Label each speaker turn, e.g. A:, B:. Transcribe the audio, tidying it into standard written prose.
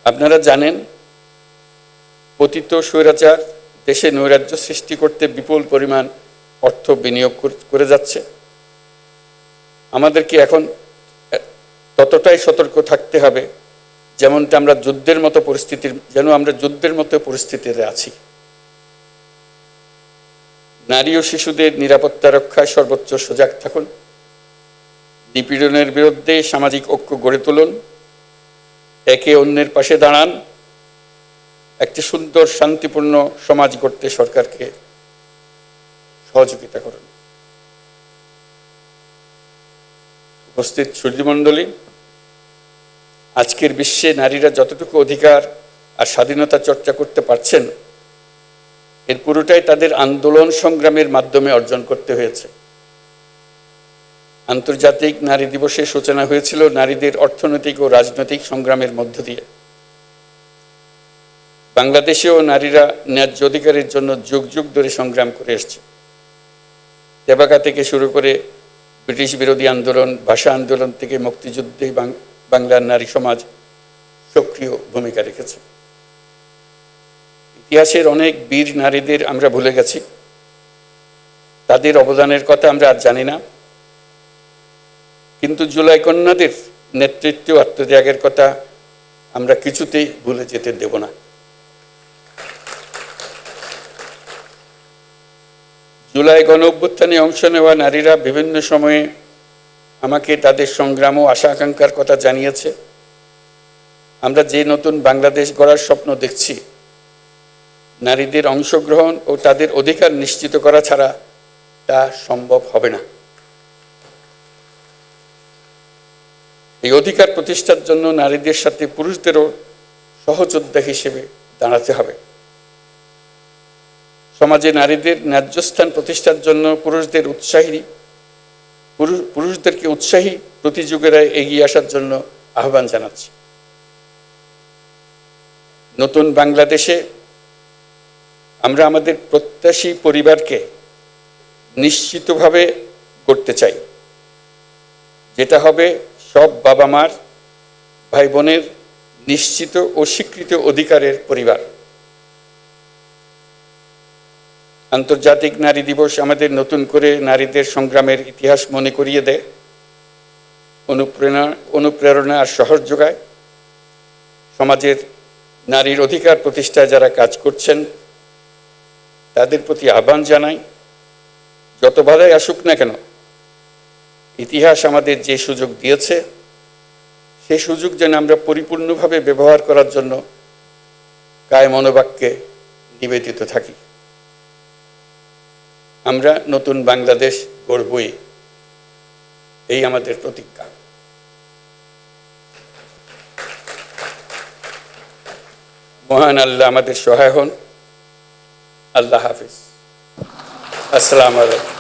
A: আপনারা জানেন, পতিত স্বৈরাচার দেশে নৈরাজ্য সৃষ্টি করতে বিপুল পরিমাণ অর্থ বিনিয়োগ করে যাচ্ছে। আমাদেরকে এখন ততটাই সতর্ক থাকতে হবে যেমনটা আমরা যুদ্ধের মতো পরিস্থিতিতে আছি। নারী ও শিশুদের নিরাপত্তা রক্ষায় সর্বোচ্চ সজাগ থাকুন। নিপীড়নের বিরুদ্ধে সামাজিক ঐক্য গড়ে তুলুন। একে অন্যের পাশে দাঁড়ান। একটি সুন্দর শান্তিপূর্ণ সমাজ গড়তে সরকারকে সহযোগিতা করুন। উপস্থিত সুধীমণ্ডলী, আজকের বিশ্বে নারীরা যতটুকু অধিকার আর স্বাধীনতা চর্চা করতে পারছেন, এর পুরোটাই তাদের আন্দোলন সংগ্রামের মাধ্যমে অর্জন করতে হয়েছে। আন্তর্জাতিক নারী দিবসের সূচনা হয়েছিল নারীদের অর্থনৈতিক ও রাজনৈতিক সংগ্রামের মধ্য দিয়ে। বাংলাদেশেও নারীরা ন্যায্য অধিকারের জন্য যুগ যুগ ধরে সংগ্রাম করে এসছে। তেবাকা থেকে শুরু করে ব্রিটিশ বিরোধী আন্দোলন, ভাষা আন্দোলন থেকে মুক্তিযুদ্ধে বাংলার নারী সমাজ সক্রিয় ভূমিকা রেখেছে। ইতিহাসের অনেক বীর নারীদের আমরা ভুলে গেছি, তাদের অবদানের কথা আমরা আর জানি না, কিন্তু জুলাই কন্যাদের নেতৃত্ব আত্মত্যাগের কথা আমরা কিছুতেই ভুলে যেতে দেব না। জুলাই গণ অভ্যুত্থানে অংশ নেওয়া নারীরা বিভিন্ন সময়ে আমাকে তাদের সংগ্রাম ও আশা আকাঙ্ক্ষার কথা জানিয়েছে। আমরা যে নতুন বাংলাদেশ গড়ার স্বপ্ন দেখছি, নারীদের অংশগ্রহণ ও তাদের অধিকার নিশ্চিত করা ছাড়া তা সম্ভব হবে না। এই অধিকার প্রতিষ্ঠার জন্য নারীদের সাথে পুরুষদেরও সহযোদ্ধা হিসেবে দাঁড়াতে হবে। সমাজে নারীদের ন্যায্য স্থান প্রতিষ্ঠার জন্য পুরুষদেরকে উৎসাহী প্রতিযোগীরা এগিয়ে আসার জন্য আহ্বান জানাচ্ছি। নতুন বাংলাদেশে আমরা আমাদের প্রত্যাশী পরিবারকে নিশ্চিতভাবে গড়তে চাই, যেটা হবে সব বাবা মার, ভাই বোনের নিশ্চিত ও স্বীকৃত অধিকারের পরিবার। আন্তর্জাতিক নারী দিবস আমাদের নতুন করে নারীদের সংগ্রামের ইতিহাস মনে করিয়ে দেয়, অনুপ্রেরণা আর সাহস যোগায়। সমাজের নারীর অধিকার প্রতিষ্ঠায় যারা কাজ করছেন তাদের প্রতি আহ্বান জানাই, যত বাধাই আসুক না কেন, ইতিহাস আমাদের যে সুযোগ দিয়েছে সেই সুযোগ যেন আমরা পরিপূর্ণভাবে ব্যবহার করার জন্য কায় মনোবাক্যে নিবেদিত থাকি। আমরা নতুন বাংলাদেশ গড়বই, এই আমাদের প্রতিজ্ঞা। মহান আল্লাহ আমাদের সহায় হন। আল্লাহ হাফিজ। আসসালামু আলাইকুম।